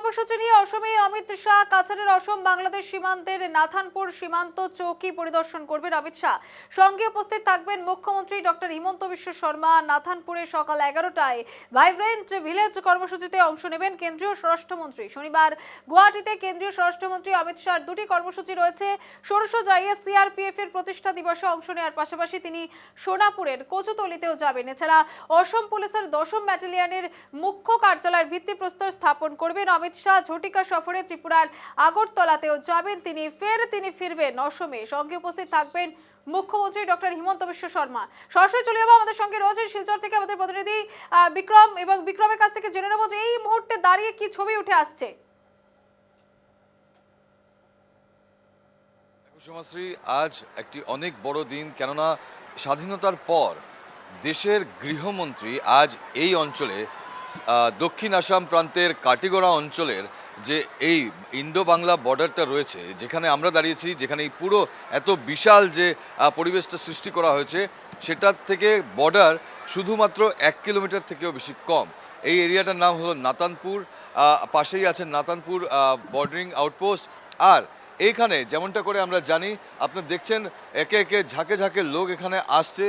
কর্মসূচি নিয়ে অসমে অমিত শাহ কাছাড়ের অসম বাংলাদেশ সীমান্তের নাথানপুর সীমান্ত চৌকি পরিদর্শন করবেন অমিত শাহ। সঙ্গে উপস্থিত থাকবেন মুখ্যমন্ত্রী ডক্টর হিমন্ত বিশ্ব শর্মা। নাথানপুরে সকাল 11টায় ভাইব্রেন্ট ভিলেজ কর্মসূচিতে অংশ নেবেন কেন্দ্রীয় স্বরাষ্ট্রমন্ত্রী। শনিবার গুয়াহাটিতে কেন্দ্রীয় স্বরাষ্ট্রমন্ত্রী অমিত শাহর দুটি কর্মসূচি রয়েছে। ষোড়শ জাইয়ে সিআরপিএফ এর প্রতিষ্ঠা দিবসে অংশ নেওয়ার পাশাপাশি তিনি সোনাপুরের কচুতলিতেও যাবেন। এছাড়া অসম পুলিশের 10ম ব্যাটালিয়নের মুখ্য কার্যালয়ের ভিত্তিপ্রস্তর স্থাপন করবেন অমিত শাহ। ঝটিকা সফরে ত্রিপুরার আগরতলাতেও যাবেন তিনি ফিরবেন অসমে। সঙ্গে উপস্থিত থাকবেন মুখ্যমন্ত্রী ডক্টর হিমন্ত বিশ্ব শর্মা। সরাসরি চলে যাবো, আমাদের সঙ্গে রয়েছে শিলচর থেকে আমাদের প্রতিনিধি বিক্রম, এবং বিক্রমের কাছ থেকে জেনে নেবো যে এই মুহূর্তে দাঁড়িয়ে কি ছবি উঠে আসছে। সুমাশ্রী, আজ একটি অনেক বড় দিন, কেননা স্বাধীনতার পর দেশের গৃহমন্ত্রী আজ এই অঞ্চলে দক্ষিণ আসাম প্রান্তের কাটিগড়া অঞ্চলের যে এই ইন্ডো বাংলা বর্ডারটা রয়েছে, যেখানে আমরা দাঁড়িয়েছি, যেখানে এই পুরো এত বিশাল যে পরিবেশটা সৃষ্টি করা হয়েছে, সেটার থেকে বর্ডার শুধুমাত্র 1 কিলোমিটার থেকেও বেশি কম। এই এরিয়াটার নাম হলো নাতানপুর। পাশেই আছে নাতানপুর বর্ডারিং আউটপোস্ট। আর এইখানে যেমনটা করে আমরা জানি, আপনারা দেখছেন একে একে ঝাঁকে ঝাঁকে লোক এখানে আসছে।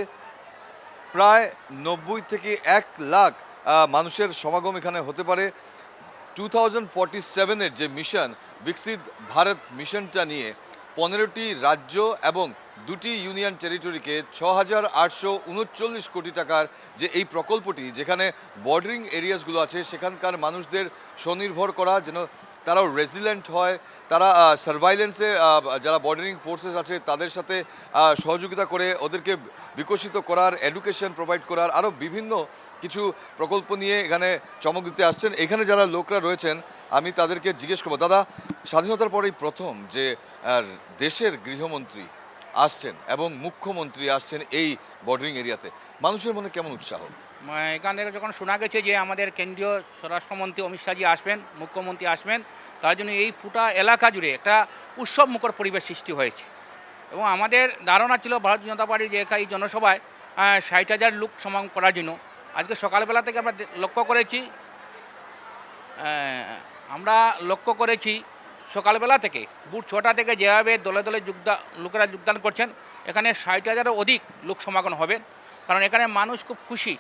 প্রায় 90 থেকে 1 লাখ মানুষের সমাগম এখানে হতে পারে। 2047-এর যে মিশন বিকশিত ভারত মিশনটা নিয়ে 15টি রাজ্য এবং 2টি ইউনিয়ন টেরিটরিকে 6,839 কোটি টাকার যে এই প্রকল্পটি, যেখানে বর্ডারিং এরিয়াসগুলো আছে সেখানকার মানুষদের স্বনির্ভর করা, যেন তারাও রেজিলেন্ট হয়, তারা সার্ভাইলেন্সে যারা বর্ডারিং ফোর্সেস আছে তাদের সাথে সহযোগিতা করে ওদেরকে বিকশিত করার, এডুকেশন প্রোভাইড করার, আরও বিভিন্ন কিছু প্রকল্প নিয়ে এখানে চমক দিতে আসছেন। এখানে যারা লোকরা রয়েছেন আমি তাদেরকে জিজ্ঞেস করবো, দাদা, স্বাধীনতার পরেই প্রথম যে দেশের গৃহমন্ত্রী আসছেন এবং মুখ্যমন্ত্রী আসছেন এই বর্ডারিং এরিয়াতে, মানুষের মনে কেমন উৎসাহ? এখান থেকে যখন শোনা গেছে যে আমাদের কেন্দ্রীয় স্বরাষ্ট্রমন্ত্রী অমিত শাহজি আসবেন, মুখ্যমন্ত্রী আসবেন, তার জন্য এই পুরা এলাকা জুড়ে একটা উৎসবমুখর পরিবেশ সৃষ্টি হয়েছে। এবং আমাদের ধারণা ছিল ভারতীয় জনতা পার্টির যে এই জনসভায় 60,000 লোক সমাগম করার জন্য। আজকে সকালবেলা থেকে আমরা লক্ষ্য করেছি সকালবেলা থেকে ভোর 6টা থেকে যেভাবে দলে দলে লোকেরা যোগদান করছেন, এখানে 60,000-এরও অধিক লোক সমাগম হবে। কারণ এখানে মানুষ খুব খুশি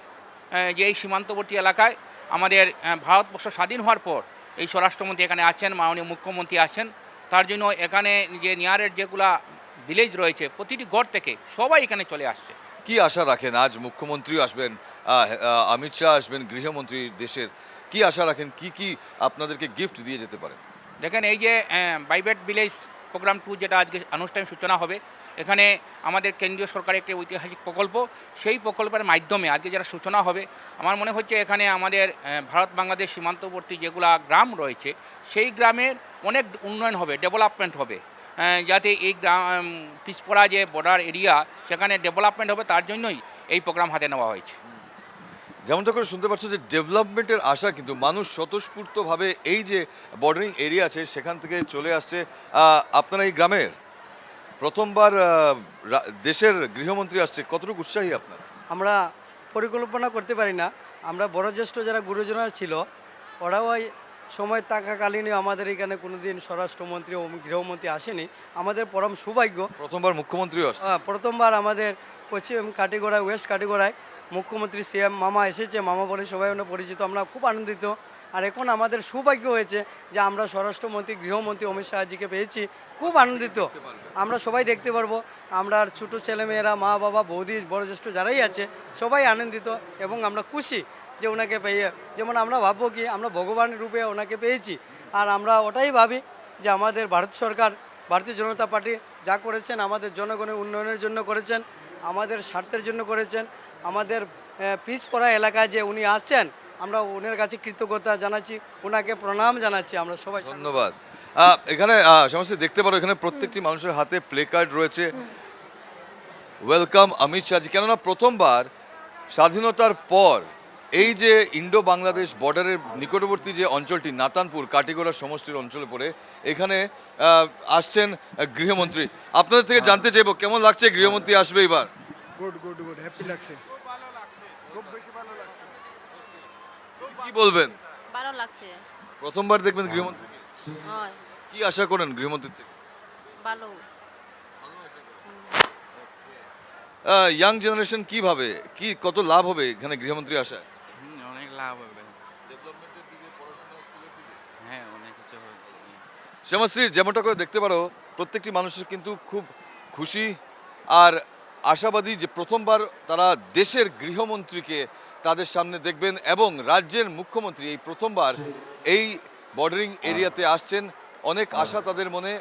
যে এই সীমান্তবর্তী এলাকায় আমাদের ভারতবর্ষ স্বাধীন হওয়ার পর এই স্বরাষ্ট্রমন্ত্রী এখানে আছেন, মাননীয় মুখ্যমন্ত্রী আছেন। তার জন্য এখানে যে নিয়ারের যেগুলা ভিলেজ রয়েছে প্রতিটি ঘর থেকে সবাই এখানে চলে আসছে। কি আশা রাখেন? আজ মুখ্যমন্ত্রীও আসবেন, অমিত শাহ আসবেন, গৃহমন্ত্রী দেশের, কি আশা রাখেন? কি আপনাদেরকে গিফট দিয়ে যেতে পারেন? দেখেন, এই যে ভাইব্রেন্ট ভিলেজ প্রোগ্রাম 2 যেটা আজকে আনুষ্ঠানিক সূচনা হবে, এখানে আমাদের কেন্দ্রীয় সরকারের একটি ঐতিহাসিক প্রকল্প, সেই প্রকল্পের মাধ্যমে আজকে যারা সূচনা হবে, আমার মনে হচ্ছে এখানে আমাদের ভারত বাংলাদেশ সীমান্তবর্তী যেগুলা গ্রাম রয়েছে সেই গ্রামের অনেক উন্নয়ন হবে, ডেভেলপমেন্ট হবে, যাতে এই গ্রাম পিছপড়া যে বর্ডার এরিয়া সেখানে ডেভেলপমেন্ট হবে, তার জন্যই এই প্রোগ্রাম হাতে নেওয়া হয়েছে। যেমনটা করে শুনতে পাচ্ছ যে ডেভেলপমেন্টের আশা, কিন্তু মানুষ স্বতঃস্ফূর্তভাবে এই যে বর্ডারিং এরিয়া আছে সেখান থেকে চলে আসছে। আপনারা এই গ্রামের প্রথমবার দেশের গৃহমন্ত্রী আসছে, কতটুকু উৎসাহী আপনারা? আমরা পরিকল্পনা করতে পারি না। আমরা বয়োজ্যেষ্ঠ যারা গুরুজনরা ছিল, ওরাও ওই সময় থাকাকালীনই আমাদের এখানে কোনোদিন স্বরাষ্ট্রমন্ত্রী ও গৃহমন্ত্রী আসেনি। আমাদের পরম সৌভাগ্য প্রথমবার মুখ্যমন্ত্রীও আসছে। প্রথমবার আমাদের পশ্চিম কাটিগড়ায়, ওয়েস্ট কাটিগড়ায় মুখ্যমন্ত্রী সিএম মামা এসেছে, মামা বলে সবাই পরিচিত। আমরা খুব আনন্দিত। আর এখন আমাদের সৌভাগ্য হয়েছে যে আমরা স্বরাষ্ট্রমন্ত্রী গৃহমন্ত্রী অমিত শাহজিকে পেয়েছি, খুব আনন্দিত। আমরা সবাই দেখতে পারবো, আমরা ছোটো ছেলেমেয়েরা, মা বাবা, বৌদি, বয়োজ্যেষ্ঠ যারাই আছে সবাই আনন্দিত এবং আমরা খুশি যে ওনাকে পেয়ে। যেমন আমরা ভাববো কি আমরা ভগবান রূপে ওনাকে পেয়েছি। আর আমরা ওটাই ভাবি যে আমাদের ভারত সরকার, ভারতীয় জনতা পার্টি যা করেছেন আমাদের জনগণের উন্নয়নের জন্য করেছেন, আমাদের স্বার্থের জন্য করেছেন। আমাদের পিছপড়া এলাকায় যে উনি আসছেন, আমরা ওনার কাছে কৃতজ্ঞতা জানাচ্ছি, ওনাকে প্রণাম জানাচ্ছি আমরা সবাই। ধন্যবাদ। এখানে সমস্যা দেখতে পারো, এখানে প্রত্যেকটি মানুষের হাতে প্লে কার্ড রয়েছে, ওয়েলকাম অমিত শাহজি। কেননা প্রথমবার স্বাধীনতার পর এই যে ইন্ডো বাংলাদেশ বর্ডারের নিকটবর্তী যে অঞ্চলটি নাতানপুর কাটিগড়া সমষ্টির অঞ্চলে পড়ে, এখানে আসছেন গৃহমন্ত্রী। আপনাদের থেকে জানতে চাইবো কেমন লাগছে গৃহমন্ত্রী আসবে এবার? গুড হ্যাপি লাগছে, খুব বেশি ভালো লাগছে। কি বলবেন? ভালো লাগছে। প্রথমবার দেখবেন গৃহমন্ত্রী, হয় কি আশা করেন গৃহমন্ত্রীর থেকে? ভালো। ইয়াং জেনারেশন কি ভাবে, কি কত লাভ হবে এখানে গৃহমন্ত্রী আসায়? অনেক লাভ হবে। হ্যাঁ, অনেক কিছু হবে। শ্যামাশ্রী, যেমনটা করে দেখতে পারো প্রত্যেকটি মানুষের কিন্তু খুব খুশি আর আশাবাদী যে প্রথমবার তারা দেশের গৃহমন্ত্রীকে তাদের সামনে দেখবেন এবং রাজ্যের মুখ্যমন্ত্রী এই প্রথমবার এই বর্ডারিং এরিয়াতে আসছেন। অনেক আশা তাদের মনে,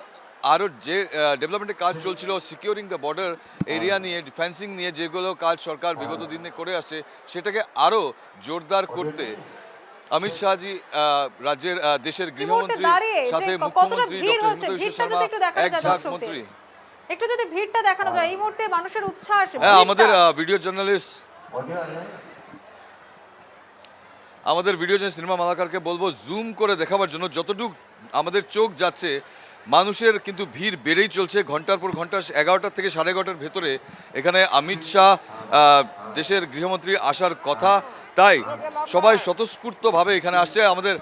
আরও যে ডেভেলপমেন্টের কাজ চলছিল সিকিউরিং দ্য বর্ডার এরিয়া নিয়ে, ডিফেন্সিং নিয়ে, যেগুলো কাজ সরকার বিগত দিনে করে আসছে সেটাকে আরও জোরদার করতে অমিত শাহজি রাজ্যের দেশের গৃহমন্ত্রী দাঁড়িয়ে যে সাথে কতটা মুখ্যমন্ত্রী ভিড় ডক্টর হচ্ছে, হিমন্ত বিশ্ব ভিড়টা যদি শর্মা একটু দেখানো এক যায় ঝাঁক দর্শকদের। মন্ত্রী। একটু যদি ভিড়টা দেখানো যায়, এই মুহূর্তে মানুষের উচ্ছ্বাস, আমাদের ভিড়টা। ভিডিও জার্নালিস্ট সিনেমা মালাকারকে বলবো জুম করে দেখাবার জন্য। যতটুকু আমাদের চোখ যাচ্ছে মানুষের কিন্তু ভিড় বেড়েই চলছে ঘন্টার পর ঘন্টা। 11টা থেকে 11:30 ভেতরে এখানে অমিত শাহ দেশের গৃহমন্ত্রী আসার কথা, তাই সবাই স্বতঃস্ফূর্তভাবে এখানে আসছে। আমাদের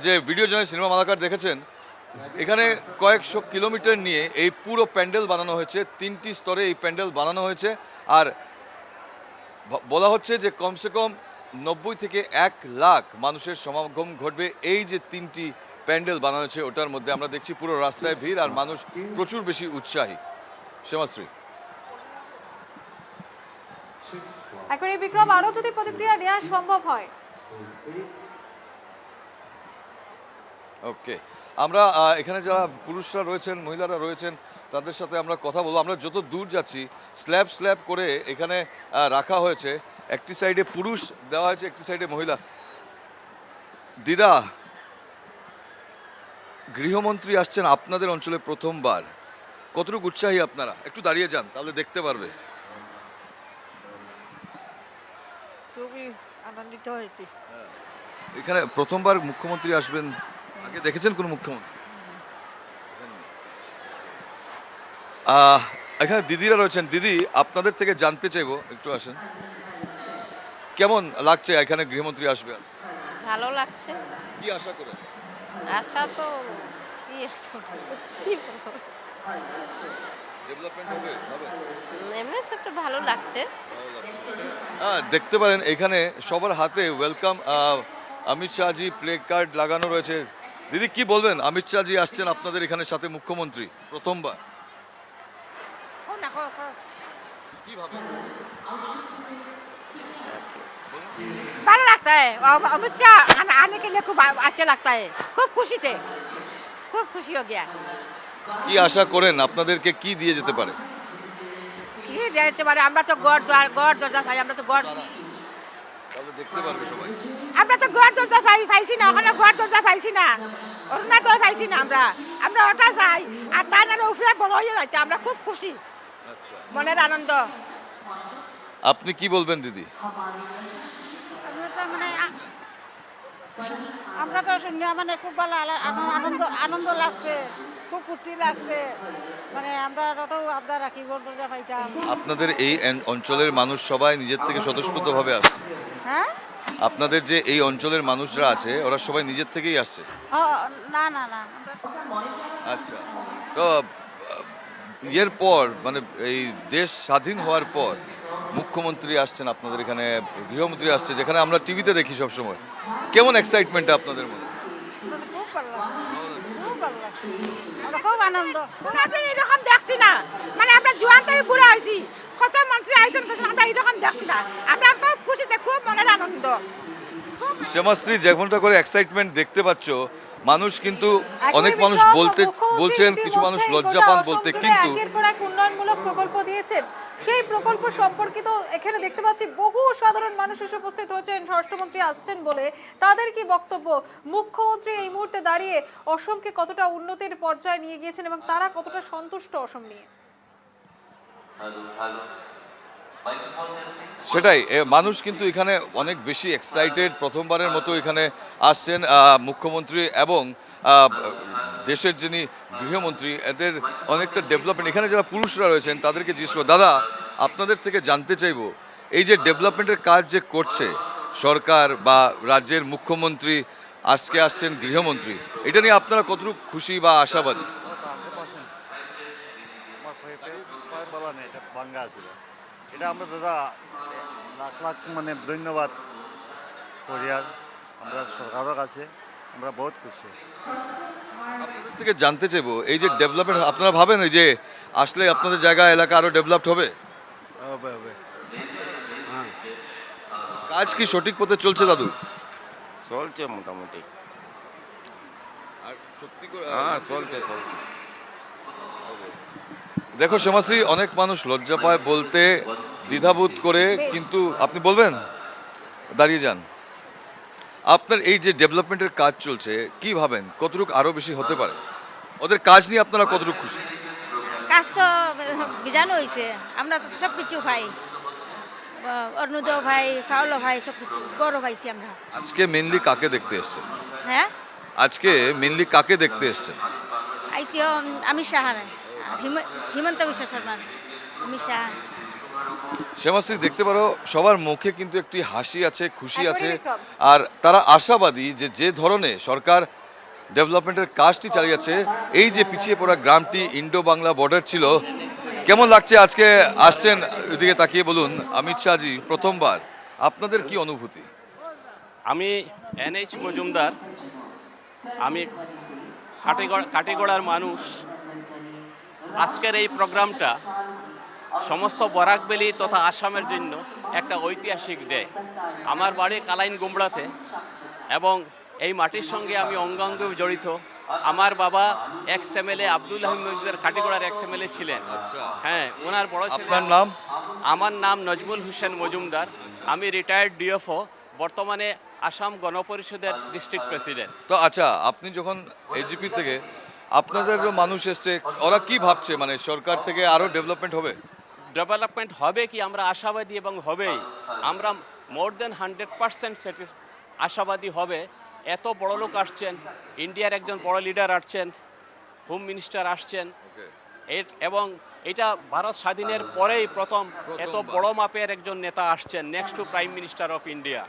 যে ভিডিও জার্নালিস্ট সিনেমা মালাকার দেখেছেন, এখানে কয়েকশো কিলোমিটার নিয়ে এই পুরো প্যান্ডেল বানানো হয়েছে, 3টি স্তরে এই প্যান্ডেল বানানো হয়েছে। আর বলা হচ্ছে যে কমসে কম 90 থেকে 1 লাখ মানুষের সমাগম ঘটবে এই যে 3টি প্যান্ডেল বানানো হয়েছে ওটার মধ্যে। আমরা দেখছি পুরো রাস্তায় ভিড় আর মানুষ প্রচুর বেশি উৎসাহী। শ্যামাশ্রী, একবার এই বিক্রম আরো যদি প্রতিক্রিয়া নেওয়া সম্ভব হয়। ওকে, আমরা এখানে যারা পুরুষরা রয়েছেন, মহিলারা রয়েছেন, তাদের সাথে আমরা কথা বলবো। আমরা যত দূর যাচ্ছি স্ল্যাব স্ল্যাব করে এখানে রাখা হয়েছে, একটি সাইডে পুরুষ দেওয়া হয়েছে, একটি সাইডে মহিলা। দিদা, গৃহমন্ত্রী আসছেন আপনাদের অঞ্চলে প্রথমবার, কতটুকু উৎসাহী আপনারা? একটু দাঁড়িয়ে যান তাহলে দেখতে পারবে। খুবই আনন্দিত হয়েছি। এখানে প্রথমবার মুখ্যমন্ত্রী আসবেন, আগে দেখেছেন কোন মুখ্যমন্ত্রী? এখানে দিদিরা রয়েছেন। দিদি, আপনাদের থেকে জানতে চাইবো, একটু আসেন, কেমন লাগছে এখানে গৃহমন্ত্রী আসবে আজ? ভালো লাগছে। কি আশা করেন? আশা তো কি আছে, কি বলবো, ডেভেলপমেন্ট হবে? এমনি সবটা ভালো লাগছে। দেখতে পারেন এখানে সবার হাতে welcome Amit Shahji play card লাগানো রয়েছে। দিদি, কি বলবেন? অমিত শাহজি আসছেন আপনাদের এখানে সাথে মুখ্যমন্ত্রী প্রথমবার, কি ভাবেন? भालो लगता है अमित शाह आने के लिए खूब अच्छा लगता है। खूब खुशी थे, खूब खुशी हो गया। কি আশা করেন আপনাদেরকে কি দিয়ে যেতে পারে? কি দিতে পারে? আমরা তো গড় দরজা পাই, আমরা তো গড়, তাহলে দেখতে পারবে সবাই। আমরা তো গড় দরজা পাইছি না, ওখানে গড় দরজা পাইছি না, অরুণাচল পাইছি না। আমরা ওটা চাই, আর তার নামে উপরে বড় হয়ে যাচ্ছে। আমরা খুব খুশি, আচ্ছা, মনের আনন্দ। আপনি কি বলবেন দিদি? আমরা তো শুনে মানে খুব ভালো আনন্দ লাগছে, খুব ফুর্তি লাগছে। মানে আমরা ওটাও আবদার রাখি, গড় দরজা পাইতাম। আপনাদের এই অঞ্চলের মানুষ সবাই নিজের থেকে স্বতঃস্ফূর্তভাবে আসছে? হ্যাঁ, আপনাদের যে এই অঞ্চলের মানুষরা আছে ওরা সবাই নিজের থেকেই আসছে? না না না, আচ্ছা, তো এর পর মানে এই দেশ স্বাধীন হওয়ার পর মুখ্যমন্ত্রী আসছেন আপনাদের এখানে, গৃহমন্ত্রী আসছে, যেখানে আমরা টিভিতে দেখি সব সময়, কেমন এক্সাইটমেন্ট আপনাদের মধ্যে? খুব ভালো লাগছে, খুব ভালো লাগছে। আমরা খুব আনন্দ। কোনোদিন এরকম দেখছি না, মানে আমরা জোয়ান থেকে বুড়া হয়েছি, কত মন্ত্রী আইসেন, আমরা এরকম দেখছি না। আমরা খুব খুশিতে, খুব মনের আনন্দ। শ্যামাশ্রী, যেমনটা করে এক্সাইটমেন্ট দেখতে পাচ্ছ, মানুষ কিন্তু অনেক একই মানুষ বিক্রম, বলছেন, মুখ্যমন্ত্রী কিছু মানুষ ইতিমধ্যেই লজ্জা গোটা পান অসম বলতে, জুড়ে কিন্তু একের পর এক উন্নয়নমূলক প্রকল্প দিয়েছেন। সেই প্রকল্প সম্পর্কিত এখানে দেখতে পাচ্ছি বহু সাধারণ মানুষ এসে উপস্থিত হয়েছেন স্বরাষ্ট্রমন্ত্রী আসছেন বলে। তাদের কি বক্তব্য? মুখ্যমন্ত্রী এই মুহূর্তে দাঁড়িয়ে অসমকে কতটা উন্নতির পর্যায়ে নিয়ে গিয়েছেন এবং তারা কতটা সন্তুষ্ট অসম নিয়ে? সেটাই, মানুষ কিন্তু এখানে অনেক বেশি এক্সাইটেড। প্রথমবারের মতো এখানে আসছেন মুখ্যমন্ত্রী এবং দেশের যিনি গৃহমন্ত্রী, এদের অনেকটা ডেভেলপমেন্ট। এখানে যারা পুরুষরা রয়েছেন তাদেরকে জিজ্ঞেস করবো, দাদা আপনাদের থেকে জানতে চাইবো, এই যে ডেভেলপমেন্টের কাজ যে করছে সরকার বা রাজ্যের মুখ্যমন্ত্রী, আজকে আসছেন গৃহমন্ত্রী, এটা নিয়ে আপনারা কতটুকু খুশি বা আশাবাদী? বলা নেই, এটা বাঙ্গা আছিল। এটা আমরা দাদা লাখ লাখ মানে ধন্যবাদ পরিবার, আমরা সরকারের কাছে আমরা বহুত খুশি আছি। আপনাদের থেকে জানতে চাইবো, এই যে ডেভেলপমেন্ট আপনারা ভাবেন এই যে আসলে আপনাদের জায়গা এলাকা আরো ডেভেলপড হবে? হবে হবে। কাজ কি সঠিক পথে চলছে দাদু? চলছে মোটামুটি, আর সত্যি করে হ্যাঁ চলছে চলছে। দেখো শ্যামাশ্রী, অনেক মানুষ লজ্জা পায় বলতে, দ্বিধাবোধ করে, কিন্তু আপনি বলবেন? দাঁড়িয়ে যান। আপনার এই যে ডেভেলপমেন্টের কাজ চলছে, কি ভাবেন কতটুকু আরো বেশি হতে পারে? ওদের কাজ নিয়ে আপনারা কতটুকু খুশি? কাজ তো বিজানো হয়েছে, আমরা তো সব কিছু পাই, অরুণোদয় ভাই, চাউলও ভাই, সব কিছু গরু পাইছি আমরা। আজকে মেনলি কাকে দেখতে এসছেন? হ্যাঁ, আজকে মেনলি কাকে দেখতে এসছেন? আইতিও অমিত শাহ আর হিমন্ত বিশ্ব শর্মার অমিত শাহ। শ্যামাশ্রী, দেখতে পারো সবার মুখে কিন্তু একটি হাসি আছে, খুশি আছে, একবারে বিক্রম। আর তারা আশাবাদী যে যে ধরনের সরকার ডেভেলপমেন্টের কাজটি চালিয়েছে, এই যে পিছিয়ে পড়া গ্রামটি ইন্ডো বাংলা বর্ডার ছিল, কেমন লাগছে আজকে আসছেন? ওইদিকে তাকিয়ে বলুন, অমিত শাহজি প্রথমবার, আপনাদের কি অনুভূতি? আমি NH মজুমদার, আমি কাটিগড়ার মানুষ। আজকের এই প্রোগ্রামটা সমস্ত বরাক ভ্যালি তথা আসামের জন্য একটা ঐতিহাসিক ডে। আমার বাড়ি কালাইন গুমড়াতে এবং এই মাটির সঙ্গে আমি অঙ্গাঙ্গে জড়িত। আমার বাবা এক্স MLA আব্দুল হামিদ মজুমদার কাটিগড়ার এক্স MLA ছিলেন। হ্যাঁ, ওনার বড় ছেলে। আপনার নাম? আমার নাম নজমুল হোসেন মজুমদার, আমি রিটায়ার্ড DFO, বর্তমানে আসাম গণপরিষদের ডিস্ট্রিক্ট প্রেসিডেন্ট। তো আচ্ছা, আপনি যখন AGP থেকে, আপনাদেরও মানুষ এসছে, ওরা কি ভাবছে, মানে সরকার থেকে আরো ডেভেলপমেন্ট হবে? ডেভেলপমেন্ট হবে কি, আমরা আশাবাদী এবং হবেই। আমরা মোর দেন 100% আশাবাদী হবে। এত বড় লোক আসছেন, ইন্ডিয়ার একজন বড় লিডার আসছেন, হোম মিনিস্টার আসছেন, এবং এটা ভারত স্বাধীনের পরেই প্রথম এত বড় মাপের একজন নেতা আসছেন, next to prime minister of India.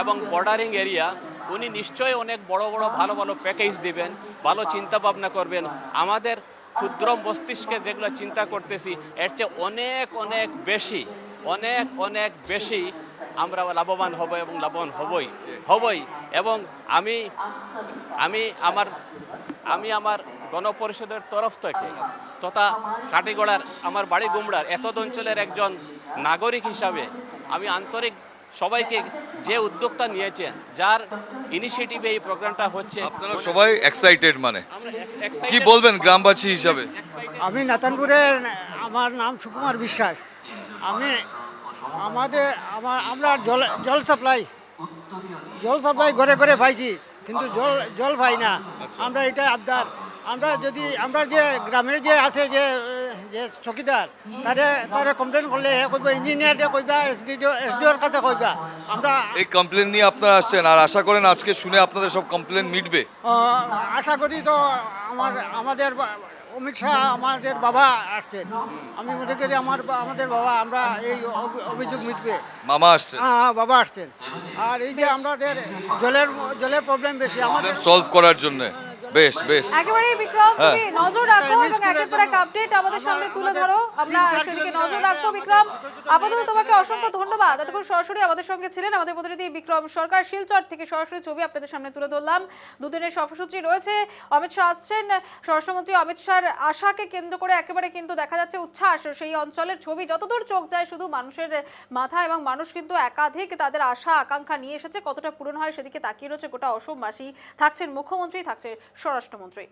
এবং বর্ডারিং এরিয়া, উনি নিশ্চয়ই অনেক বড় বড় ভালো ভালো প্যাকেজ দিবেন, ভালো চিন্তা ভাবনা করবেন। আমাদের ক্ষুদ্র মস্তিষ্কে যেগুলো চিন্তা করতেছি, এর চেয়ে অনেক অনেক বেশি, অনেক অনেক বেশি আমরা লাভবান হব এবং লাভবান হবই। এবং আমি আমার গণপরিষদের তরফ থেকে তথা কাটিগড়ার, আমার বাড়ি গুমড়ার এতদ অঞ্চলের একজন নাগরিক হিসাবে আমি আন্তরিক সবাইকে, যে উদ্যোগটা নিয়েছেন, যার ইনিশিয়েটিভে এই প্রোগ্রামটা হচ্ছে, আপনারা সবাই এক্সাইটেড, মানে আমরা কি বলবেন গ্রামবাসী হিসাবে? আমি নাতানপুরের, আমার নাম সুকুমার বিশ্বাস। আমরা জল সাপ্লাই ঘরে ঘরে পাইছি, কিন্তু জল পাই না। আমরা এটা আবদার, আমরা যে গ্রামের যে আছে যে চকিদার, তারে কমপ্লেন করলে কইবা, ইঞ্জিনিয়ার দিয়ে কইবা, SDOর কাছে কইবা। আমরা এই কমপ্লেন নিয়ে আপনারা আসছেন, আর আশা করেন আজকে শুনে আপনাদের সব কমপ্লেন মিটবে? আশা করি তো। আমাদের অমিত শাহ আমাদের বাবা আসছেন, আমি মনে করি আমাদের বাবা, আমরা এই অভিযোগ মিটবে। মামা আসছেন? হ্যাঁ, বাবা আসছেন। আর এই যে আমাদের জলের প্রবলেম বেশি, আমাদের সলভ করার জন্য। বেশ বেশ, একেবারে বিক্রম, হ্যাঁ। তুমি নজর রাখো এবং একের পর এক আপডেট আমাদের সামনে তুলে ধরো, আমরা সেদিকে নজর রাখবো। বিক্রম, আপাতত তোমাকে অসংখ্য ধন্যবাদ। এতক্ষণ সরাসরি আমাদের সঙ্গে ছিলেন আমাদের প্রতিনিধি বিক্রম সরকার। শিলচর থেকে সরাসরি ছবি আপনাদের সামনে তুলে ধরলাম। দুদিনের সফরসূচি রয়েছে, অমিত শাহ আসছেন। স্বরাষ্ট্রমন্ত্রী অমিত শাহর আশাকে কেন্দ্র করে একেবারে কিন্তু দেখা যাচ্ছে উচ্ছ্বাস। সেই অঞ্চলের ছবি যতদূর চোখ যায় শুধু মানুষের মাথা, এবং মানুষ কিন্তু একাধিক তাদের আশা আকাঙ্ক্ষা নিয়ে এসেছে, কতটা পূরণ হয় সেদিকে তাকিয়ে রয়েছে গোটা অসমবাসী। থাকছেন মুখ্যমন্ত্রী, থাকছে স্বরাষ্ট্রমন্ত্রী।